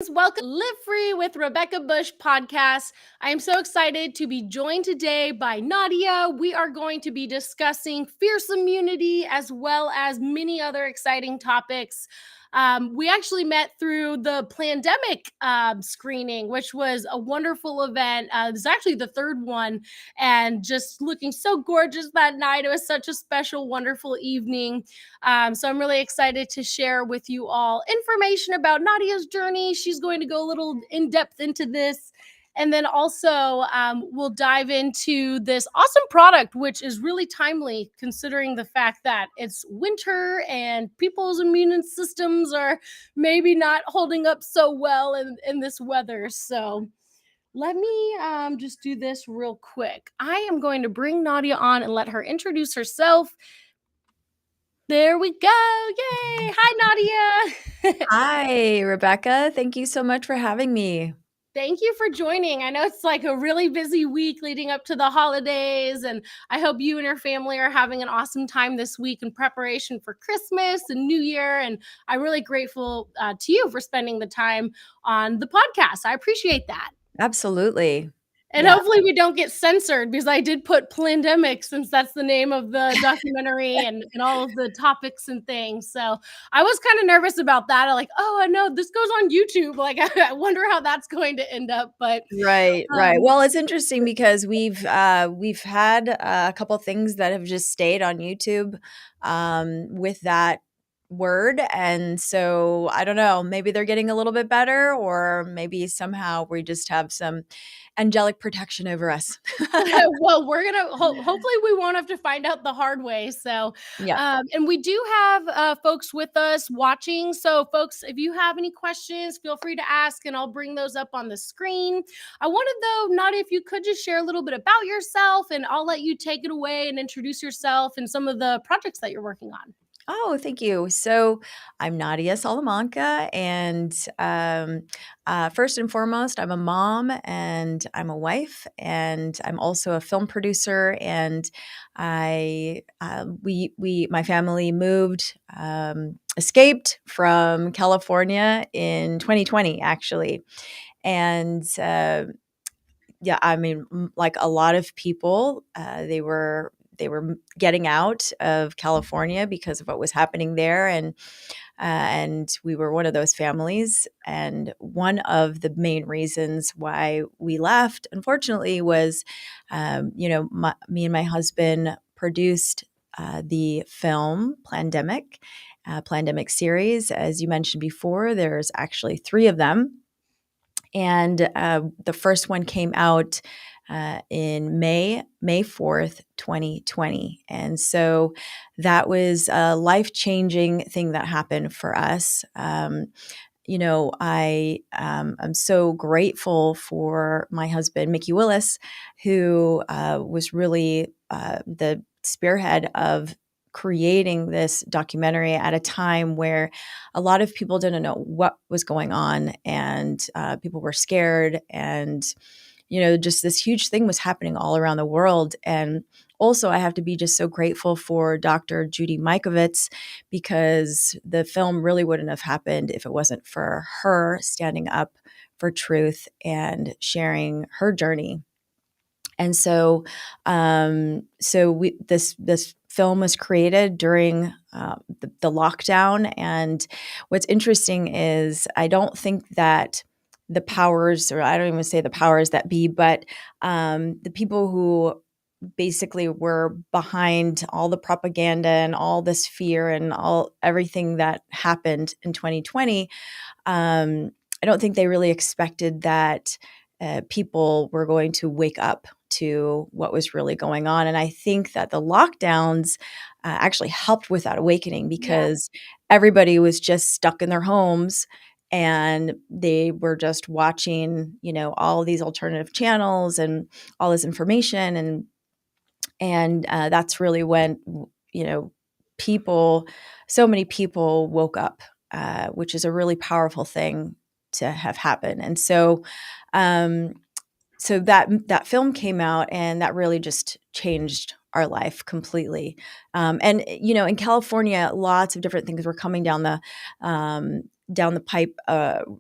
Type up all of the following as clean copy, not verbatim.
Welcome to Live Free with Rebecca Bush podcast. I am so excited to be joined today by Nadia. We are going to be discussing fierce immunity as well as many other exciting topics. We actually met through the Plandemic screening, which was a wonderful event. It was actually the third one, and just looking so gorgeous that night. It was such a special, wonderful evening. So I'm really excited to share with you all information about Nadia's journey. She's going to go a little in depth into this. And then also, we'll dive into this awesome product, which is really timely considering the fact that it's winter and people's immune systems are maybe not holding up so well in this weather. So let me just do this real quick. I am going to bring Nadia on and let her introduce herself. There we go. Yay. Hi, Nadia. Hi, Rebecca. Thank you so much for having me. Thank you for joining. I know it's like a really busy week leading up to the holidays, and I hope you and your family are having an awesome time this week in preparation for Christmas and New Year. And I'm really grateful to you for spending the time on the podcast. I appreciate that. Absolutely. And Yeah. hopefully we don't get censored, because I did put Plandemic, since that's the name of the documentary and all of the topics and things. So I was kind of nervous about that. I'm like, oh, I know this goes on YouTube. Like, I wonder how that's going to end up. But Right, right. um, Well, it's interesting because we've had a couple things that have just stayed on YouTube with that word, and so I don't know, maybe they're getting a little bit better, or maybe somehow we just have some angelic protection over us. well, we're gonna hopefully we won't have to find out the hard way. So, Yeah. and we do have folks with us watching. So, folks, if you have any questions, feel free to ask, and I'll bring those up on the screen. I wanted, though, Nadia, if you could just share a little bit about yourself, and I'll let you take it away and introduce yourself and some of the projects that you're working on. Oh, thank you. So I'm Nadia Salamanca, and first and foremost, I'm a mom and I'm a wife, and I'm also a film producer. And my family moved, escaped from California in 2020, actually, and yeah, I mean, like a lot of people, they were getting out of California because of what was happening there, and we were one of those families. And one of the main reasons why we left, unfortunately, was, me and my husband produced the film Plandemic series. As you mentioned before, there's actually three of them. And the first one came out in May 4th, 2020. And so that was a life-changing thing that happened for us. I'm so grateful for my husband, Mickey Willis, who was really the spearhead of creating this documentary at a time where a lot of people didn't know what was going on, and people were scared, and just this huge thing was happening all around the world. And also, I have to be just so grateful for Dr. Judy Mikovits, because the film really wouldn't have happened if it wasn't for her standing up for truth and sharing her journey. And so, this film was created during the lockdown. And what's interesting is, I don't think that the powers, or I don't even say the powers that be, but the people who basically were behind all the propaganda and all this fear and everything that happened in 2020, I don't think they really expected that people were going to wake up to what was really going on. And I think that the lockdowns actually helped with that awakening, Yeah. because everybody was just stuck in their homes, and they were just watching, all these alternative channels and all this information. And that's really when, people, so many people woke up, which is a really powerful thing to have happen. And so, um, that film came out, and that really just changed our life completely. And in California, lots of different things were coming down down the pipe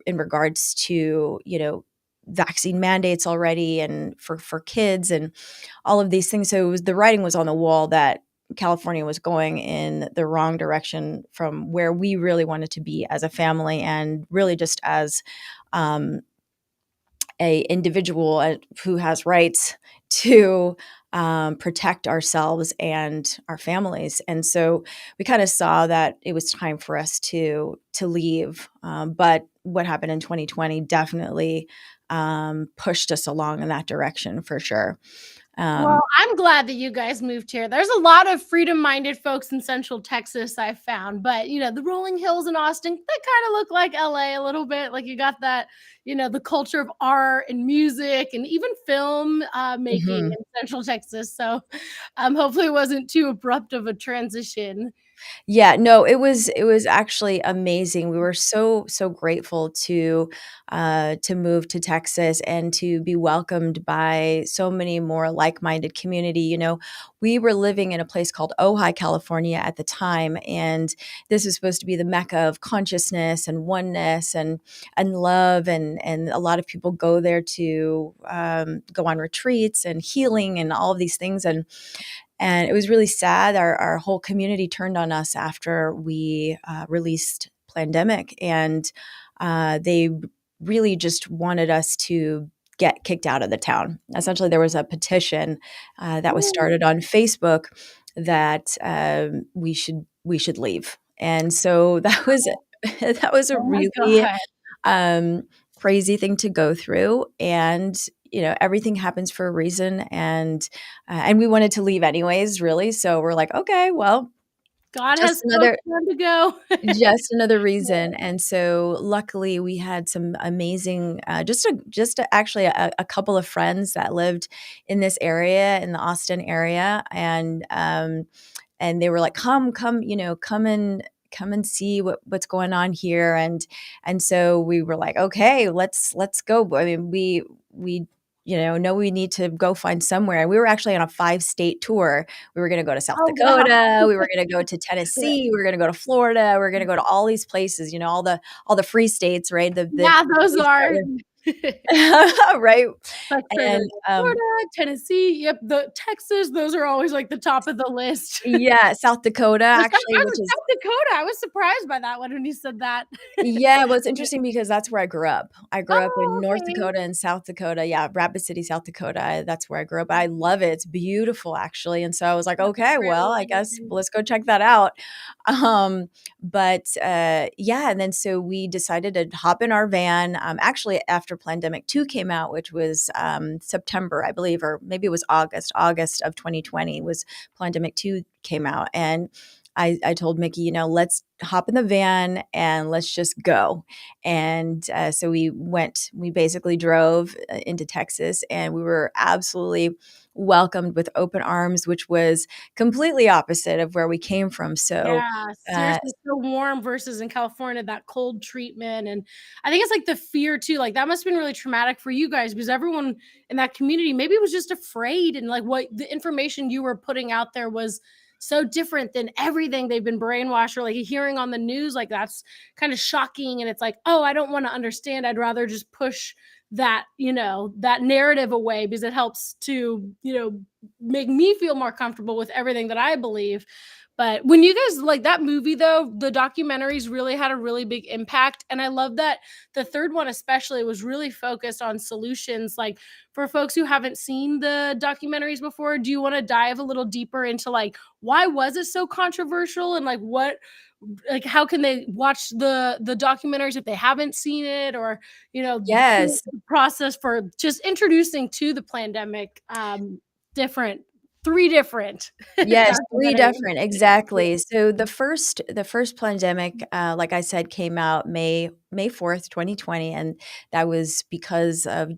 in regards to, vaccine mandates already and for kids and all of these things. So the writing was on the wall that California was going in the wrong direction from where we really wanted to be as a family, and really just as um, a individual who has rights to protect ourselves and our families. And so we kind of saw that it was time for us to leave. But what happened in 2020 definitely pushed us along in that direction for sure. Well, I'm glad that you guys moved here. There's a lot of freedom-minded folks in Central Texas I've found, but the rolling hills in Austin, they kind of look like LA a little bit. Like you got that, the culture of art and music and even film making Mhm. in Central Texas. So hopefully it wasn't too abrupt of a transition. Yeah, no, it was actually amazing. We were so grateful to move to Texas and to be welcomed by so many more like-minded community. We were living in a place called Ojai, California at the time, and this is supposed to be the mecca of consciousness and oneness and love, and a lot of people go there to go on retreats and healing and all of these things. And it was really sad. Our whole community turned on us after we released Plandemic, and they really just wanted us to get kicked out of the town. Essentially, there was a petition that was started on Facebook that we should leave, and so that was that was a Oh my really God. um, crazy thing to go through. And everything happens for a reason, and we wanted to leave anyways, really. So we're like, okay, well, God just has another spoken them to go. just another reason. And so luckily we had some amazing actually a couple of friends that lived in this area, in the Austin area, and they were like, come, come and see what's going on here. And so we were like, okay, let's go. I mean, we know we need to go find somewhere. And we were actually on a 5-state tour. We were going to go to South Oh, wow. Dakota. We were going to go to Tennessee. We were going to go to Florida. We were going to go to all these places, all the free states, right? The Yeah, those states that are. were right. That's crazy. And Florida, Tennessee, yep, the Texas, those are always, like, the top of the list. yeah, South Dakota, The South actually, I which was is South Dakota, I was surprised by that one when you said that. yeah, well, it's interesting because that's where I grew up. I grew up in Oh, North okay. Dakota and South Dakota. Yeah, Rapid City, South Dakota. That's where I grew up. I love it. It's beautiful, actually. And so I was like, That's okay, well, I guess really let's go check that out. But yeah, and then so we decided to hop in our van. Actually, after Plandemic 2 came out, which was September, I believe, or maybe it was August of 2020 was Plandemic 2 came out. And I told Mickey, let's hop in the van and let's just go. And so we basically drove into Texas, and we were absolutely welcomed with open arms, which was completely opposite of where we came from. So, Yeah, uh, seriously, so warm versus in California, that cold treatment, and I think it's, like, the fear too, like, that must've been really traumatic for you guys because everyone in that community maybe was just afraid and, like, what the information you were putting out there was so different than everything they've been brainwashed or, like, hearing on the news, like, that's kinda shocking, and it's like, "Oh, I don't wanna understand, I'd rather just push that narrative away because it helps to, make me feel more comfortable with everything that I believe." But when you guys like that movie though, the documentaries really had a really big impact. And I love that the third one, especially, was really focused on solutions. Like for folks who haven't seen the documentaries before, do you want to dive a little deeper into like why was it so controversial and like how can they watch the documentaries if they haven't seen it or yes, the process for just introducing to the pandemic different three different yes, 3 documentaries. different, exactly. So the first Plandemic, like I said, came out May 4th, 2020, and that was because of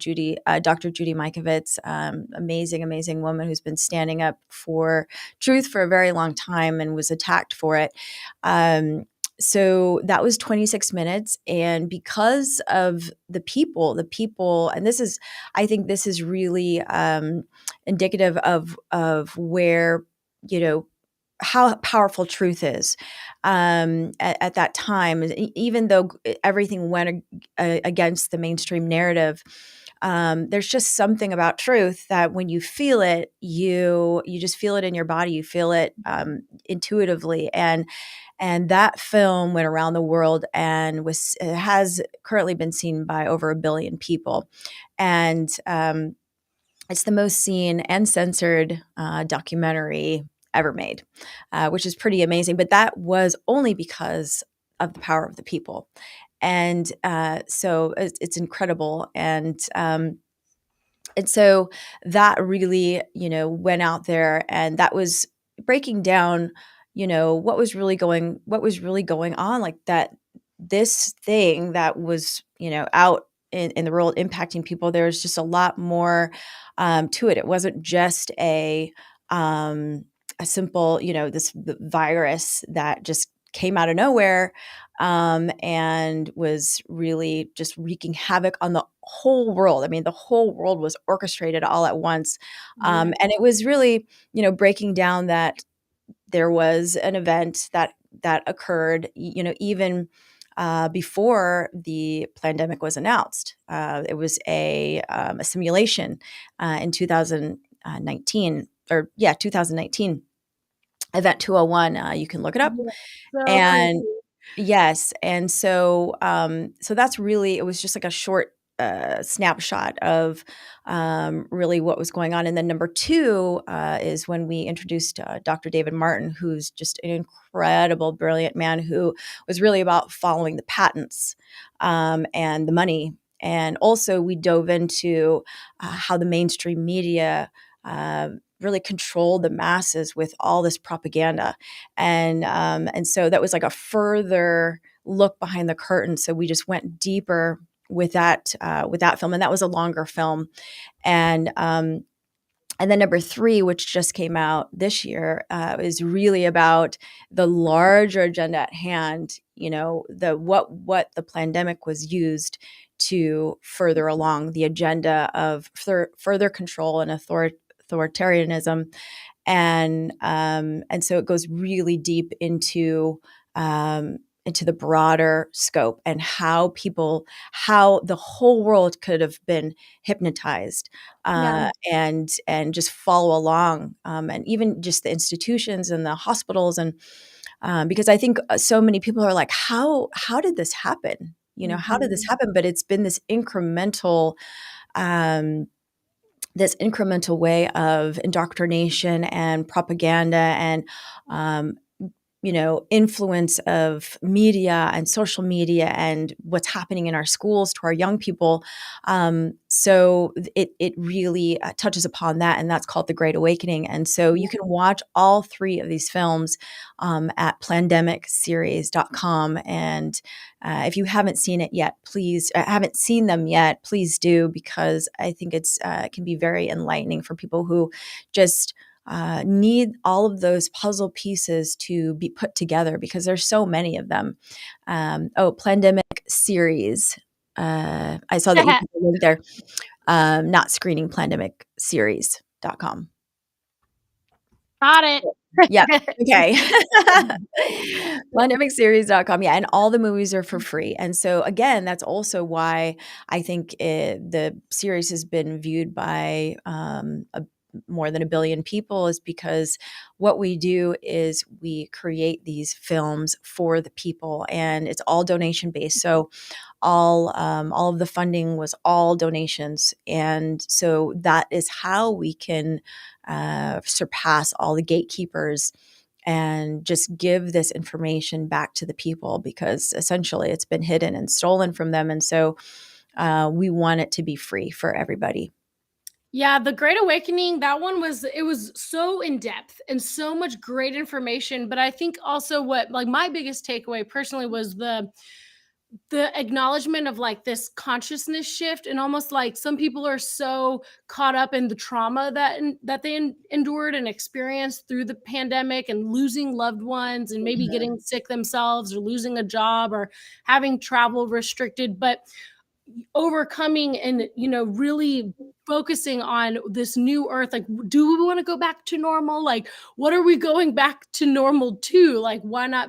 Dr. Judy Mikovits, amazing, amazing woman who's been standing up for truth for a very long time and was attacked for it. Um, so that was 26 minutes, and because of the people, and I think this is really indicative of where you know how powerful truth is at that time. Even though everything went against the mainstream narrative, there's just something about truth that when you feel it, you just feel it in your body. You feel it intuitively, and that film went around the world and has currently been seen by over 1 billion people, and it's the most seen and censored documentary ever made, which is pretty amazing. But that was only because of the power of the people. And so it's incredible. And so that really, went out there, and that was breaking down, what was really going on, like that this thing that was, out in the world impacting people. There's just a lot more to it. It wasn't just a simple, this virus that just came out of nowhere and was really just wreaking havoc on the whole world. I mean, the whole world was orchestrated all at once. Yeah. And it was really, breaking down that there was an event that occurred, even before the pandemic was announced. It was a simulation in 2019, 2019, Event 201. You can look it up. Yeah. So crazy. And yes, and so that's really, it was just like a short snapshot of really what was going on. And then number two is when we introduced Dr. David Martin, who's just an incredible, brilliant man who was really about following the patents and the money. And also we dove into how the mainstream media really controlled the masses with all this propaganda, and so that was like a further look behind the curtain. So we just went deeper with that film, and that was a longer film, and then number three, which just came out this year, is really about the larger agenda at hand. What the pandemic was used to further along the agenda of further control and authoritarianism, and so it goes really deep into the broader scope, and how the whole world could have been hypnotized Yeah. and just follow along, and even just the institutions and the hospitals, and because I think so many people are like, how did this happen? How did this Mhm. happen? But it's been um, this incremental way of indoctrination and propaganda and um, influence of media and social media and what's happening in our schools to our young people. So it really touches upon that, and that's called The Great Awakening. And so you can watch all three of these films at plandemicseries.com. And if you haven't seen them yet, please do, because I think it can be very enlightening for people who just need all of those puzzle pieces to be put together, because there's so many of them. Plandemic series. I saw that you put the link there. Not screening, plandemicseries.com. Got it. Yeah. Okay. Plandemicseries.com. Yeah. And all the movies are for free. And so, again, that's also why I think the series has been viewed by more than 1 billion people, is because what we do is we create these films for the people, and it's all donation based. So all of the funding was all donations, and so that is how we can surpass all the gatekeepers and just give this information back to the people, because essentially it's been hidden and stolen from them, and so we want it to be free for everybody. Yeah, The Great Awakening, that one was so in depth and so much great information. But I think also what, like, my biggest takeaway personally was the acknowledgement of like this consciousness shift, and almost like some people are so caught up in the trauma that they endured and experienced through the pandemic, and losing loved ones, and maybe Mhm. getting sick themselves, or losing a job, or having travel restricted. But overcoming and, really focusing on this new earth. Like, do we want to go back to normal? Like, what are we going back to normal to? Like, why not,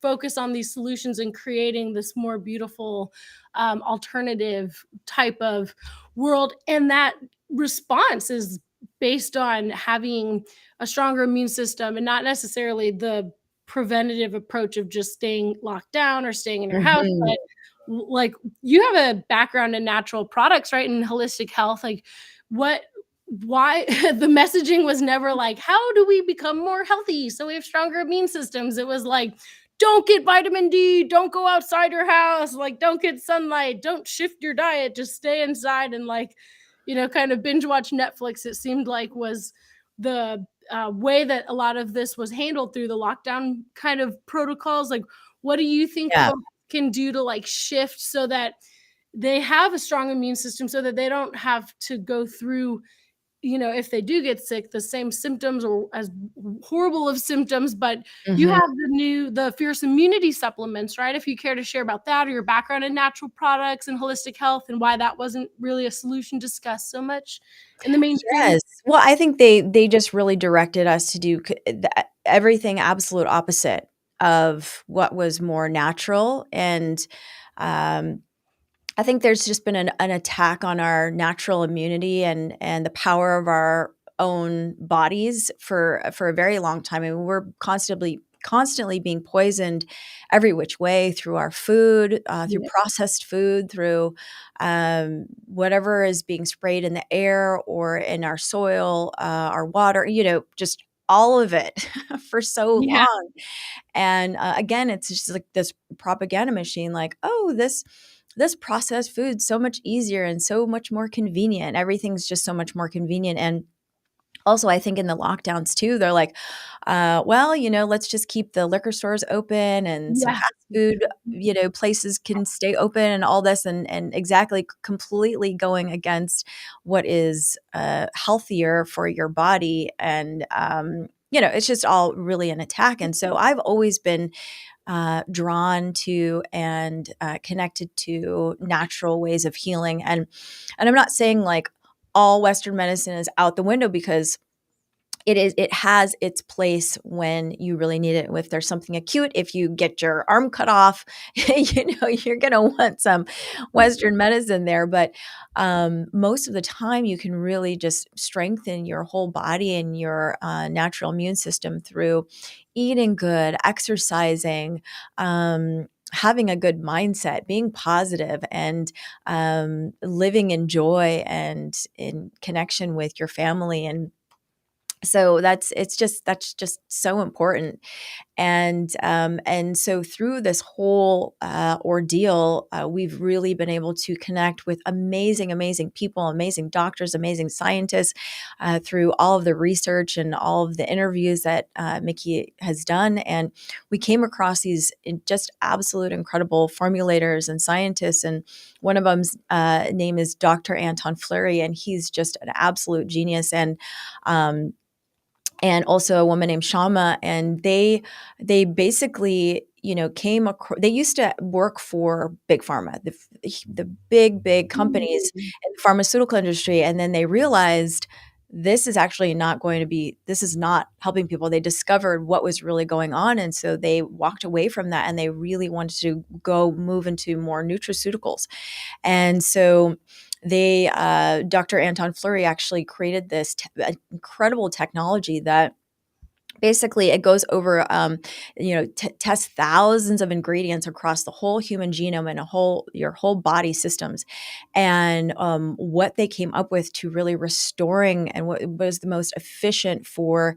focus on these solutions and creating this more beautiful alternative type of world? And that response is based on having a stronger immune system and not necessarily the preventative approach of just staying locked down or staying in your house, Mhm. but like, you have a background in natural products, right? In holistic health. Like, what, why the messaging was never like, how do we become more healthy so we have stronger immune systems? It was like, don't get vitamin D, don't go outside your house, like, don't get sunlight, don't shift your diet, just stay inside and, like, kind of binge watch Netflix. It seemed like was the way that a lot of this was handled through the lockdown kind of protocols. Like, what do you think Yeah. folks can do to, like, shift so that they have a strong immune system so that they don't have to go through, if they do get sick, the same symptoms or as horrible of symptoms? But you Mhm. have the fierce immunity supplements, right? If you care to share about that or your background in natural products and holistic health and why that wasn't really a solution discussed so much in the mainstream. Yes. Well, I think they just really directed us to do everything absolute opposite of what was more natural, and um, I think there's just been an attack on our natural immunity and the power of our own bodies for a very long time. I mean, we're constantly being poisoned every which way through our food, through Yeah. processed food, through whatever is being sprayed in the air or in our soil, our water. Just all of it for so Yeah. long. And again, it's just like this propaganda machine, like, oh, this processed food's so much easier and so much more convenient. Everything's just so much more convenient. And also, I think in the lockdowns too, they're like, well, let's just keep the liquor stores open and some Yes. fast food, places can stay open and all this, and exactly completely going against what is healthier for your body. And, it's just all really an attack. And so I've always been drawn to and connected to natural ways of healing. And I'm not saying like all Western medicine is out the window, because it has its place when you really need it. If there's something acute, if you get your arm cut off, you're going to want some Western medicine there. But most of the time, you can really just strengthen your whole body and your natural immune system through eating good, exercising, having a good mindset, being positive, and living in joy and in connection with your family. And so that's just so important. And so through this whole ordeal, we've really been able to connect with amazing people, amazing doctors, amazing scientists, through all of the research and all of the interviews that Mickey has done. And we came across these just absolute incredible formulators and scientists. And one of them's name is Dr. Anton Fleury, and he's just an absolute genius. Um, and also a woman named Shama, and they basically came across. They used to work for big pharma, the big companies Mm. in the pharmaceutical industry, and then they realized this is actually not going to be. This is not helping people. They discovered what was really going on, and so they walked away from that, and they really wanted to go move into more nutraceuticals. And so Dr. Anton Fleury actually created this incredible technology that basically it goes over, tests thousands of ingredients across the whole human genome and your whole body systems. And what they came up with to really restoring and what was the most efficient for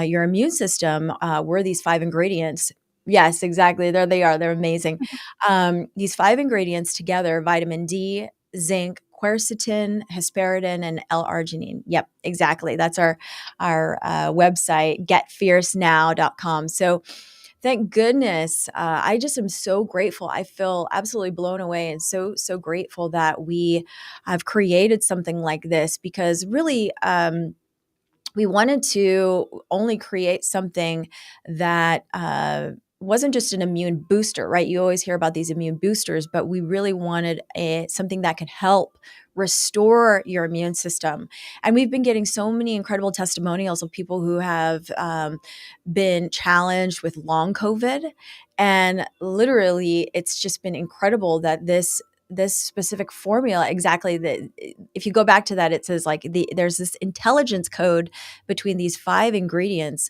your immune system were these 5 ingredients. Yes, exactly. There they are. They're amazing. These 5 ingredients together: vitamin D, zinc, quercetin, hesperidin, and L-arginine. Yep, exactly. That's our website, getfiercenow.com. So thank goodness. I just am so grateful. I feel absolutely blown away and so grateful that we have created something like this, because really, we wanted to only create something that wasn't just an immune booster, right? You always hear about these immune boosters, but we really wanted something that could help restore your immune system. And we've been getting so many incredible testimonials of people who have been challenged with long COVID. And literally, it's just been incredible that this specific formula, exactly, that if you go back to that, it says like there's this intelligence code between these five ingredients.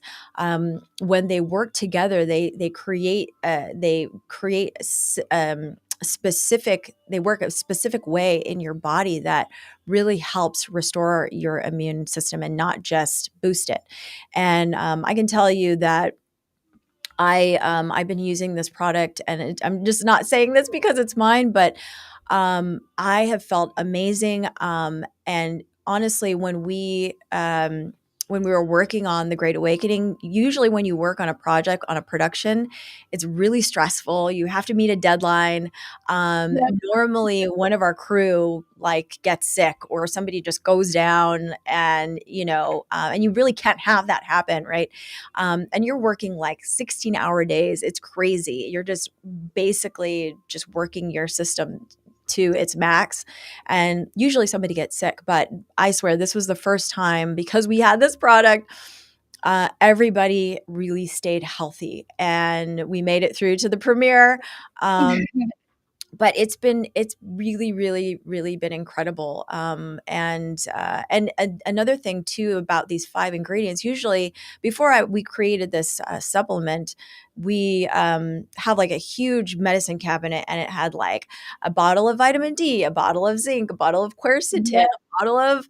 When they work together, they create specific, they work a specific way in your body that really helps restore your immune system and not just boost it. And I can tell you that I've been using this product, and I'm just not saying this because it's mine, but I have felt amazing. And honestly, when we were working on the Great Awakening, usually when you work on a project, on a production, it's really stressful. You have to meet a deadline. Yep. Normally, one of our crew like gets sick or somebody just goes down, and you really can't have that happen, right? And you're working like 16-hour days. It's crazy. You're just basically just working your system to its max, and usually somebody gets sick. But I swear this was the first time, because we had this product, everybody really stayed healthy, and we made it through to the premiere. But it's really, really, really been incredible. And another thing too about these five ingredients, usually before we created this supplement, we have like a huge medicine cabinet, and it had like a bottle of vitamin D, a bottle of zinc, a bottle of quercetin, Yep. a bottle of,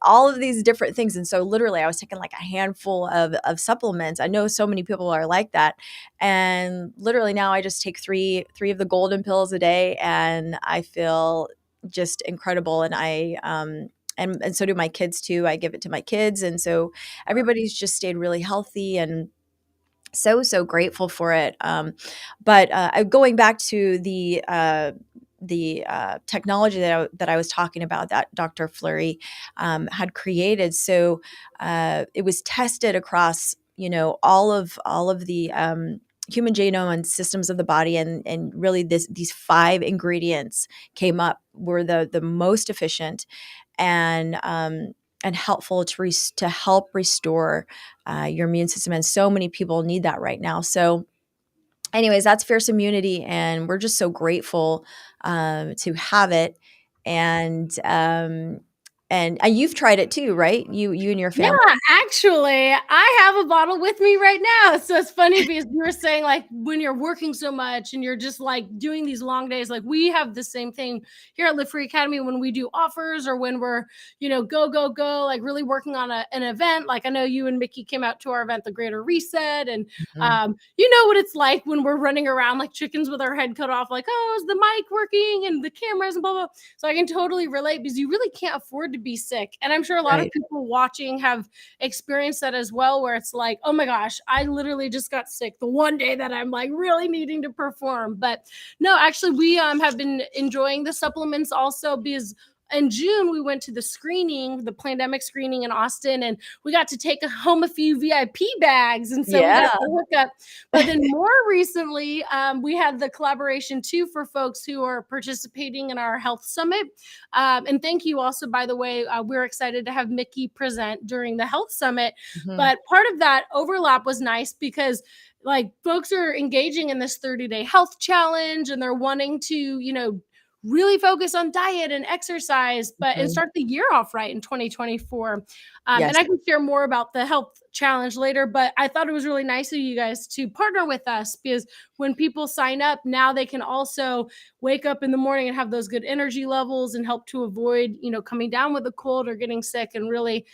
all of these different things. And so literally I was taking like a handful of supplements. I know so many people are like that. And literally now I just take three of the golden pills a day, and I feel just incredible. And and so do my kids too. I give it to my kids, and so everybody's just stayed really healthy, and so grateful for it. But going back to the technology that I was talking about, that Dr. Fleury had created. So it was tested across, all of the human genome and systems of the body, and really these five ingredients came up, were the most efficient and helpful to help restore your immune system. And so many people need that right now. So anyways, that's Fierce Immunity, and we're just so grateful to have it. And you've tried it too, right? You and your Yeah, family. actually, I have a bottle with me right now. So it's funny because you were saying like when you're working so much and you're just like doing these long days, like we have the same thing here at Live Free Academy when we do offers or when we're, go, like really working on an event. Like I know you and Mickey came out to our event, the Greater Reset, and Mhm. you know what it's like when we're running around like chickens with our head cut off, like, oh, is the mic working and the cameras and blah, blah. So I can totally relate because you really can't afford to be sick. And I'm sure a lot of Right. people watching have experienced that as well, where it's like, oh my gosh, I literally just got sick the one day that I'm like really needing to perform. But no, actually, we have been enjoying the supplements also because in June we went to the screening, the Plandemic screening in Austin, and we got to take home a few VIP bags, and so we got Yeah. to hook up. But then more recently, we had the collaboration too for folks who are participating in our health summit. And thank you also, by the way, we're excited to have Mickey present during the health summit. Mhm. But part of that overlap was nice because like folks are engaging in this 30-day health challenge and they're wanting to, really focus on diet and exercise, but and Mhm. start the year off right in 2024. And Yes. I can share more about the health challenge later, but I thought it was really nice of you guys to partner with us because when people sign up, now they can also wake up in the morning and have those good energy levels and help to avoid, coming down with a cold or getting sick and really,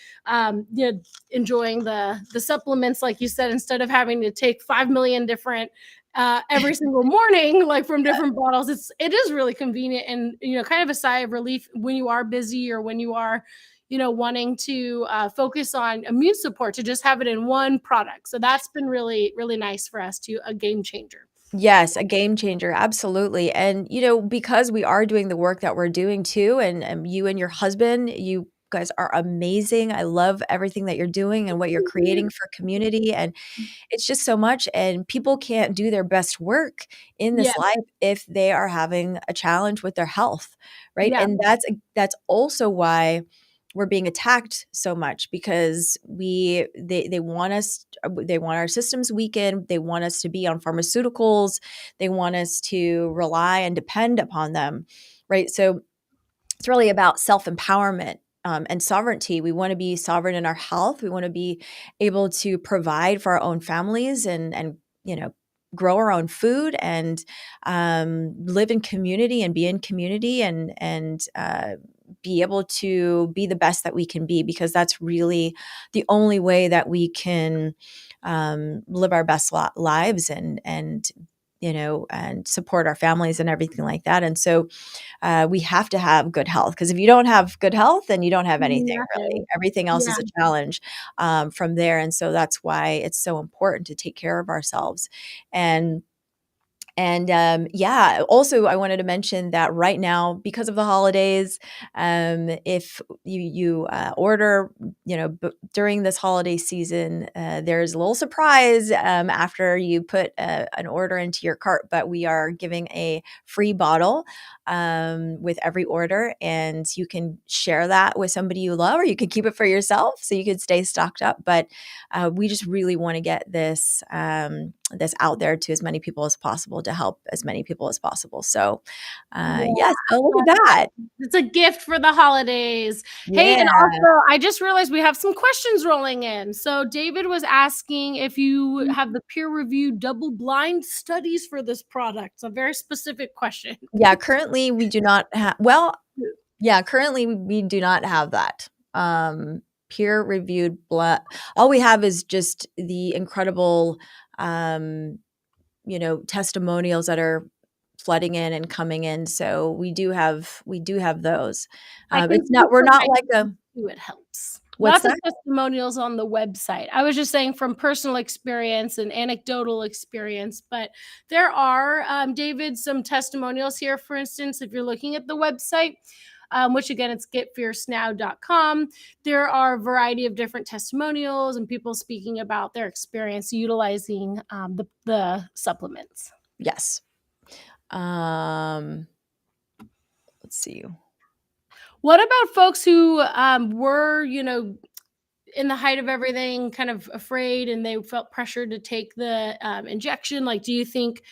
enjoying the supplements, like you said, instead of having to take 5 million different every single morning, like from different bottles. It is really convenient and kind of a sigh of relief when you are busy or when you are, wanting to focus on immune support to just have it in one product. So that's been really, really nice for us to a game changer. Yes, a game changer, absolutely. And because we are doing the work that we're doing too, and you and your husband, guys are amazing. I love everything that you're doing and what you're creating for community, and it's just so much, and people can't do their best work in Yeah. this life if they are having a challenge with their health, right? Yeah. And that's also why we're being attacked so much, because they want us, they want our systems weakened, they want us to be on pharmaceuticals, they want us to rely and depend upon them, right? So it's really about self-empowerment, and sovereignty. We want to be sovereign in our health. We want to be able to provide for our own families, and grow our own food, and live in community and be in community, and be able to be the best that we can be, because that's really the only way that we can live our best lives, and support our families and everything like that. And so we have to have good health, because if you don't have good health, then you don't have anything really. Nothing. Everything else Yeah. is a challenge from there. And so that's why it's so important to take care of ourselves. And yeah, also I wanted to mention that right now, because of the holidays, if you order, during this holiday season, there's a little surprise after you put an order into your cart. But we are giving a free bottle with every order, and you can share that with somebody you love, or you can keep it for yourself so you can stay stocked up. But we just really want to get this out there to as many people as possible, to help as many people as possible. So, Yeah. yes. Oh, look at that. It's a gift for the holidays. Hey, and Yeah. also, I just realized we have some questions rolling in. So David was asking if you have the peer-reviewed double-blind studies for this product. It's a very specific question. Yeah. Currently, we do not have. Well, yeah. Currently, we do not have that. Peer-reviewed blood. All we have is just the incredible, testimonials that are flooding in and coming in. So we do have those. I can It's see not. We're from not my like a. too, it helps. What's Not the that? testimonials on the website. I was just saying from personal experience and anecdotal experience, but there are, David, some testimonials here. For instance, if you're looking at the website, which again, it's getfiercenow.com. There are a variety of different testimonials and people speaking about their experience utilizing the supplements. Yes. Let's see. What about folks who were, in the height of everything, kind of afraid, and they felt pressured to take the injection? Like, do you think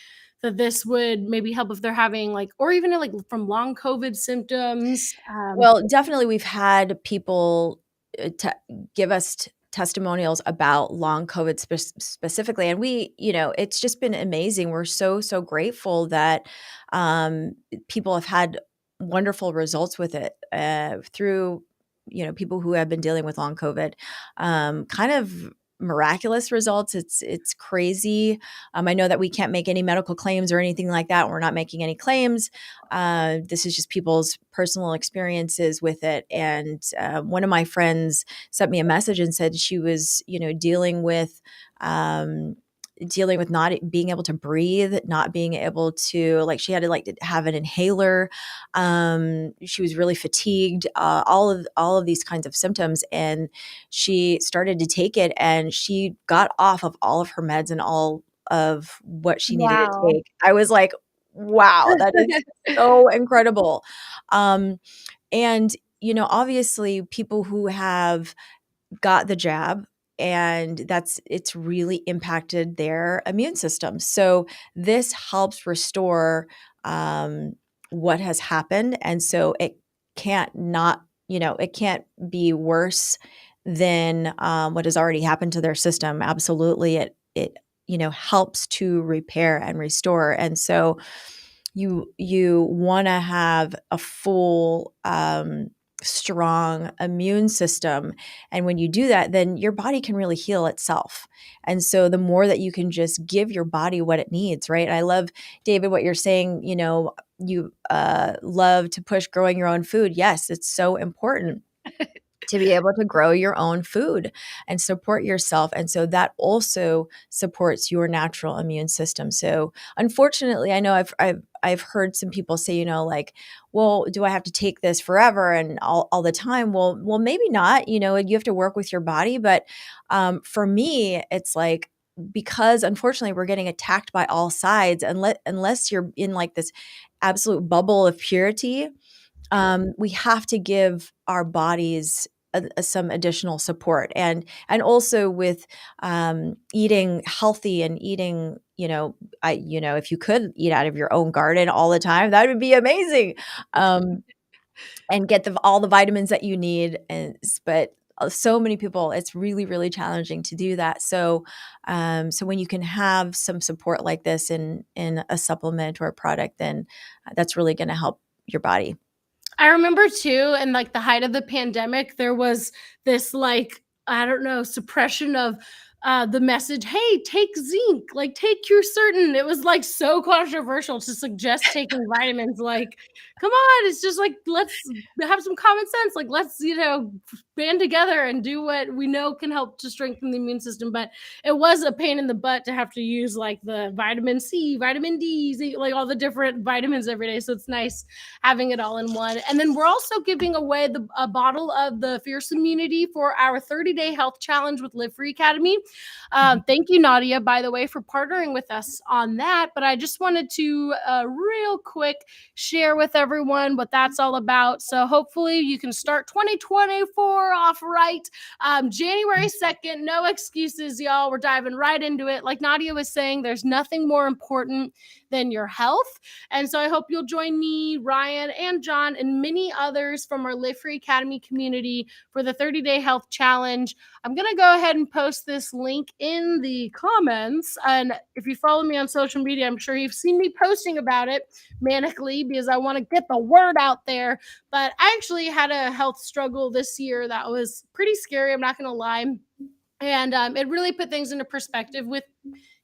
that this would maybe help if they're having or even like from long COVID symptoms? Well, definitely we've had people give us testimonials about long COVID specifically. And it's just been amazing. We're so, so grateful that people have had wonderful results with it through, people who have been dealing with long COVID. Kind of miraculous results. It's crazy. I know that we can't make any medical claims or anything like that. We're not making any claims. This is just people's personal experiences with it. And one of my friends sent me a message and said she was, dealing with not being able to breathe, not being able to, she had to have an inhaler. She was really fatigued, all of these kinds of symptoms. And she started to take it, and she got off of all of her meds and all of what she needed to Wow. take. I was like, wow, that is so incredible. And, obviously people who have got the jab, and it's really impacted their immune system. So this helps restore what has happened. And so it can't be worse than what has already happened to their system. Absolutely. It helps to repair and restore. And so you want to have a full strong immune system. And when you do that, then your body can really heal itself. And so the more that you can just give your body what it needs, right? I love, David, what you're saying. You love to push growing your own food. Yes, it's so important. to be able to grow your own food and support yourself. And so that also supports your natural immune system. So unfortunately, I know I've heard some people say, like, well, do I have to take this forever and all the time? Well, maybe not. You have to work with your body. But for me, it's like, because unfortunately we're getting attacked by all sides, unless you're in like this absolute bubble of purity, we have to give our bodies some additional support, and also with eating healthy and eating, if you could eat out of your own garden all the time, that would be amazing. And get all the vitamins that you need. But so many people, it's really, really challenging to do that. So, so when you can have some support like this in a supplement or a product, then that's really going to help your body. I remember too, in like the height of the pandemic, there was this like, I don't know, suppression of the message, hey, take zinc, like take your certain. It was like so controversial to suggest taking vitamins. Like, come on, it's just like, let's have some common sense. Like, let's, band together and do what we know can help to strengthen the immune system. But it was a pain in the butt to have to use like the vitamin C, vitamin D, like all the different vitamins every day. So it's nice having it all in one. And then we're also giving away a bottle of the Fierce Immunity for our 30-day health challenge with Live Free Academy. Thank you, Nadia, by the way, for partnering with us on that. But I just wanted to real quick share with everyone what that's all about. So hopefully you can start 2024 off right. January 2nd, no excuses, y'all. We're diving right into it. Like Nadia was saying, there's nothing more important than your health. And so I hope you'll join me, Ryan, and John, and many others from our Live Free Academy community for the 30-day health challenge. I'm going to go ahead and post this link in the comments. And if you follow me on social media, I'm sure you've seen me posting about it manically because I want to get the word out there. But I actually had a health struggle this year that was pretty scary. I'm not going to lie. And it really put things into perspective with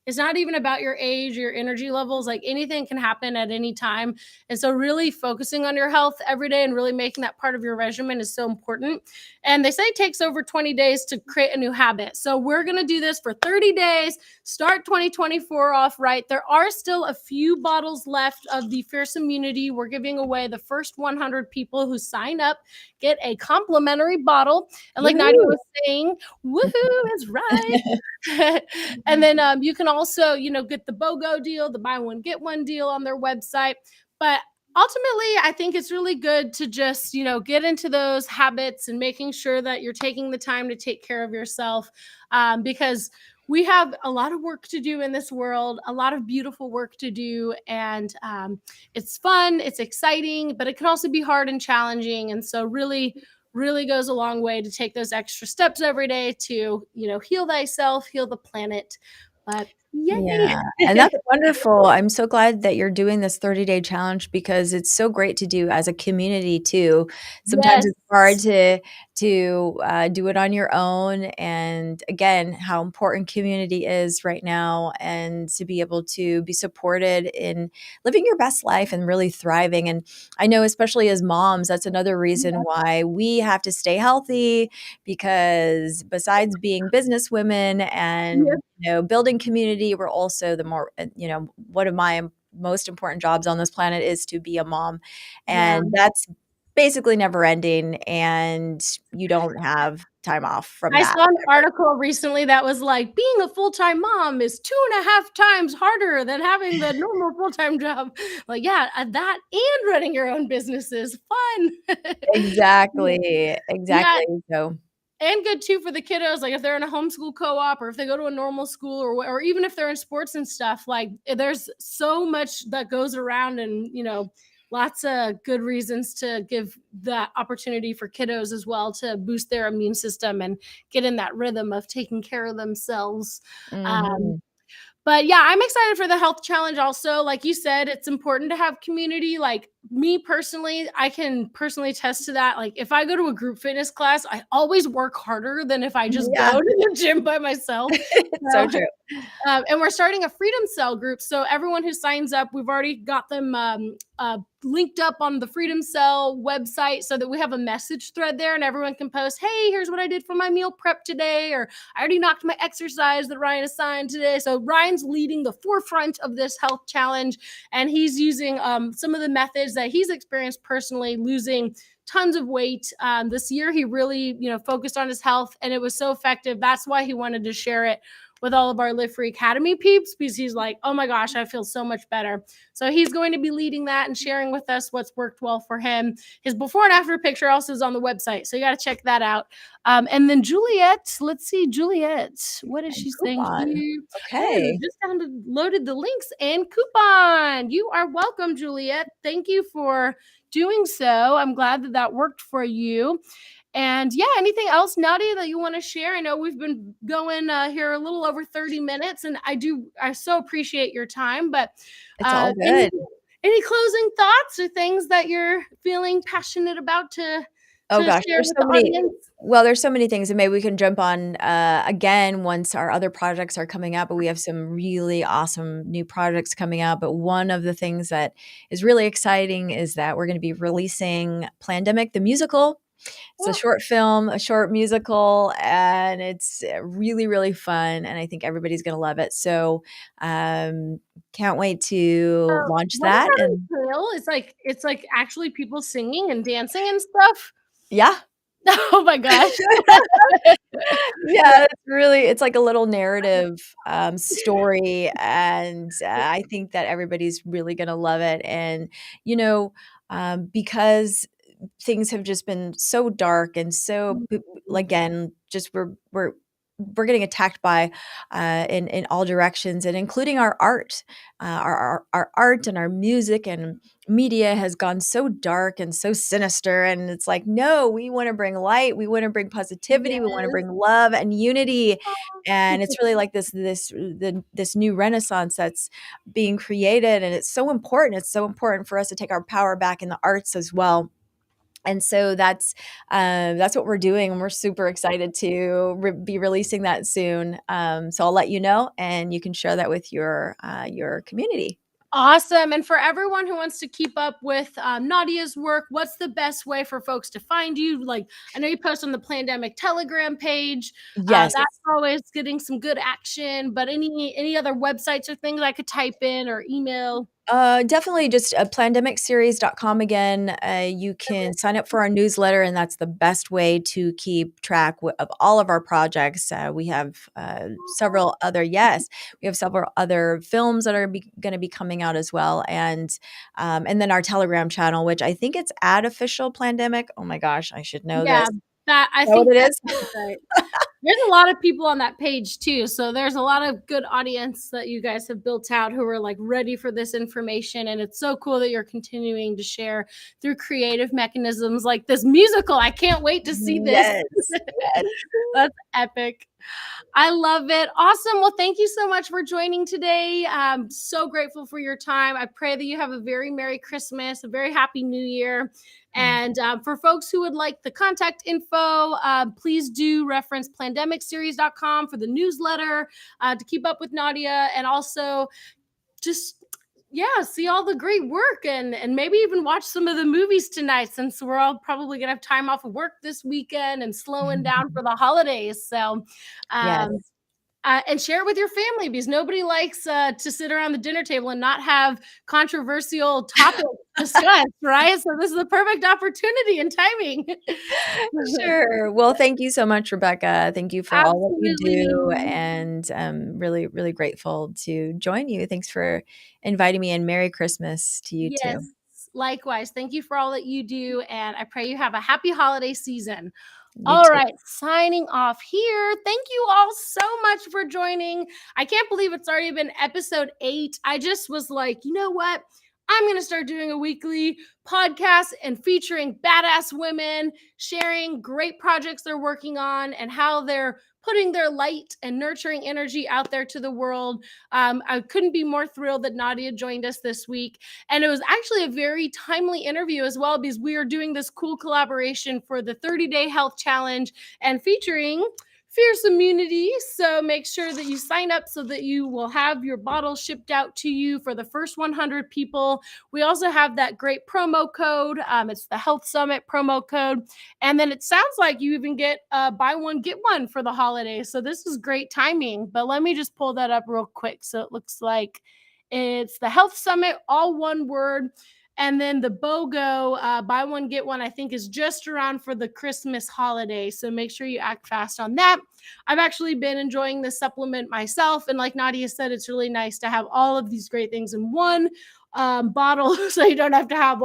it's not even about your age, your energy levels. Like anything can happen at any time. And so really focusing on your health every day and really making that part of your regimen is so important. And they say it takes over 20 days to create a new habit. So we're going to do this for 30 days, start 2024 off right. There are still a few bottles left of the Fierce Immunity. We're giving away the first 100 people who sign up, get a complimentary bottle. And like Nadia was saying, woohoo is right. And then you can also, get the BOGO deal, the buy one, get one deal on their website. But ultimately, I think it's really good to just, get into those habits and making sure that you're taking the time to take care of yourself because we have a lot of work to do in this world, a lot of beautiful work to do. And it's fun, it's exciting, but it can also be hard and challenging. And so really goes a long way to take those extra steps every day to, heal thyself, heal the planet. But yay. Yeah, and that's wonderful. I'm so glad that you're doing this 30-day challenge because it's so great to do as a community too. Sometimes Yes. it's hard to do it on your own, and again, how important community is right now, and to be able to be supported in living your best life and really thriving. And I know, especially as moms, that's another reason why we have to stay healthy, because besides being business women and building community, we're also one of my most important jobs on this planet is to be a mom, and that's basically never ending, and you don't have time off from I that. saw an article recently that was like, being a full-time mom is 2.5 times harder than having the normal full-time job. Like, that and running your own business is fun. Exactly. Yeah. So And good too for the kiddos, like if they're in a homeschool co-op or if they go to a normal school or even if they're in sports and stuff, like there's so much that goes around and, lots of good reasons to give that opportunity for kiddos as well to boost their immune system and get in that rhythm of taking care of themselves. mhm. But yeah, I'm excited for the health challenge also. Like you said, it's important to have community. Like me personally, I can personally attest to that. Like if I go to a group fitness class, I always work harder than if I just Yeah. go to the gym by myself. It's so So, true. and we're starting a freedom cell group. So everyone who signs up, we've already got them linked up on the Freedom Cell website so that we have a message thread there and everyone can post, hey, here's what I did for my meal prep today, or I already knocked my exercise that Ryan assigned today. So Ryan's leading the forefront of this health challenge, and he's using some of the methods that he's experienced personally, losing tons of weight. This year, he really, focused on his health, and it was so effective. That's why he wanted to share it with all of our Live Free Academy peeps, because he's like, oh my gosh, I feel so much better. So he's going to be leading that and sharing with us what's worked well for him. His before and after picture also is on the website, so you got to check that out. And then Juliet, let's see, Juliet, what is And she saying coupon. here? Oh, Okay. just downloaded the links and coupon. You are welcome, Juliet. Thank you for doing so. I'm glad that that worked for you. And yeah, anything else, Nadia, that you want to share? I know we've been going here a little over 30 minutes, and I so appreciate your time. But It's all any good. closing thoughts or things that you're feeling passionate about to Oh gosh, share there's with so the many audience? well, there's so many things, and maybe we can jump on, again once our other projects are coming out, but we have some really awesome new projects coming out, but one of the things that is really exciting is that we're gonna be releasing Plandemic the musical. It's a Well, short film, a short musical, and it's really, really fun, and I think everybody's gonna love it, so, can't wait to launch what does that, that and entail? It's like actually people singing and dancing and stuff. yeah. Oh my gosh. Yeah, it's like a little narrative, story, and, I think that everybody's really gonna love it, and, you know, because things have just been so dark and so again, just we're getting attacked by in all directions and including our art. Our art and our music and media has gone so dark and so sinister, and it's like, no, we want to bring light, we want to bring positivity, we want to Yes. bring love and unity, and it's really like this new renaissance that's being created, and it's so important for us to take our power back in the arts as well. And so that's what we're doing, and we're super excited to be releasing that soon. So I'll let you know, and you can share that with your community. Awesome. And for everyone who wants to keep up with Nadia's work, what's the best way for folks to find you? Like, I know you post on the Plandemic Telegram page. Yes. That's always getting some good action. But any other websites or things I could type in or email? Definitely just plandemicseries.com again. You can sign up for our newsletter, and that's the best way to keep track of all of our projects. We have we have several other films that are going to be coming out as well, and then our Telegram channel, which I think it's at official Plandemic. Oh my gosh, I should know Yeah, this. that I Is that what think it that is? sounds right. There's a lot of people on that page too. So there's a lot of good audience that you guys have built out who are like ready for this information. And it's so cool that you're continuing to share through creative mechanisms like this musical. I can't wait to see this. Yes. Yes. That's epic. I love it. Awesome. Well, thank you so much for joining today. I'm so grateful for your time. I pray that you have a very Merry Christmas, a very Happy New Year. And for folks who would like the contact info, please do reference plandemicseries.com for the newsletter to keep up with Nadia, and also just see all the great work, and maybe even watch some of the movies tonight, since we're all probably gonna have time off of work this weekend and slowing down for the holidays. So Yes. um and share it with your family, because nobody likes to sit around the dinner table and not have controversial topics discussed, right? So this is the perfect opportunity and timing. Sure. Well, thank you so much, Rebecca. Thank you for all that you do, Absolutely. and I'm really, really grateful to join you. Thanks for inviting me, and Merry Christmas to you Yes. too. Likewise. Thank you for all that you do. And I pray you have a happy holiday season. You All too. right, signing off here. Thank you all so much for joining. I can't believe it's already been episode 8. I just was like, you know what? I'm going to start doing a weekly podcast and featuring badass women, sharing great projects they're working on and how they're putting their light and nurturing energy out there to the world. I couldn't be more thrilled that Nadia joined us this week. And it was actually a very timely interview as well, because we are doing this cool collaboration for the 30-day health challenge and featuring fierce immunity. So make sure that you sign up so that you will have your bottle shipped out to you for the first 100 people. We also have that great promo code. It's the Health Summit promo code. And then it sounds like you even get buy one, get one for the holidays. So this is great timing. But let me just pull that up real quick. So it looks like it's the Health Summit, all one word. And then the BOGO, buy one, get one, I think is just around for the Christmas holiday. So make sure you act fast on that. I've actually been enjoying this supplement myself. And like Nadia said, it's really nice to have all of these great things in one bottle so you don't have to have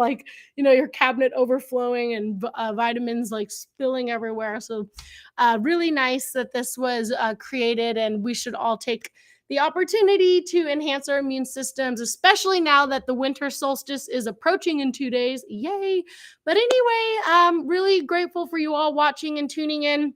your cabinet overflowing and vitamins like spilling everywhere. So really nice that this was created, and we should all take the opportunity to enhance our immune systems, especially now that the winter solstice is approaching in 2 days. Yay. But anyway, I'm really grateful for you all watching and tuning in.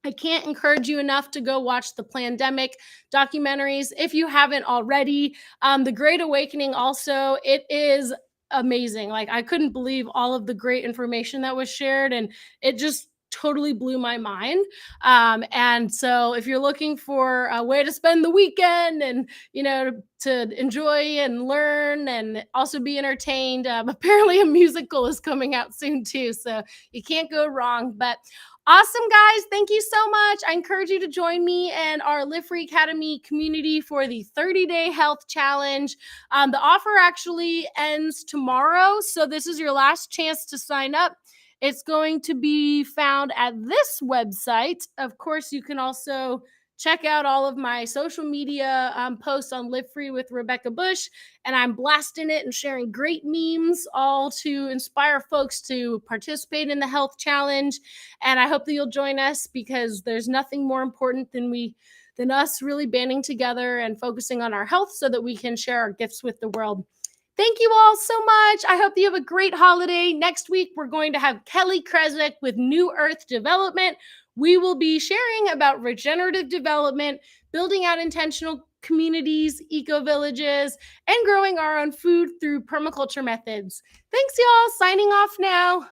I can't encourage you enough to go watch the Plandemic documentaries if you haven't already. The Great Awakening also, it is amazing. Like, I couldn't believe all of the great information that was shared, and it just totally blew my mind. And so if you're looking for a way to spend the weekend and, to enjoy and learn and also be entertained, apparently a musical is coming out soon too. So you can't go wrong. But awesome, guys. Thank you so much. I encourage you to join me and our Live Free Academy community for the 30-day health challenge. The offer actually ends tomorrow. So this is your last chance to sign up. It's going to be found at this website. Of course, you can also check out all of my social media posts on Live Free with Rebecca Bush, and I'm blasting it and sharing great memes, all to inspire folks to participate in the health challenge. And I hope that you'll join us, because there's nothing more important than us really banding together and focusing on our health so that we can share our gifts with the world. Thank you all so much. I hope that you have a great holiday. Next week, we're going to have Kelly Kresnick with New Earth Development. We will be sharing about regenerative development, building out intentional communities, eco-villages, and growing our own food through permaculture methods. Thanks, y'all. Signing off now.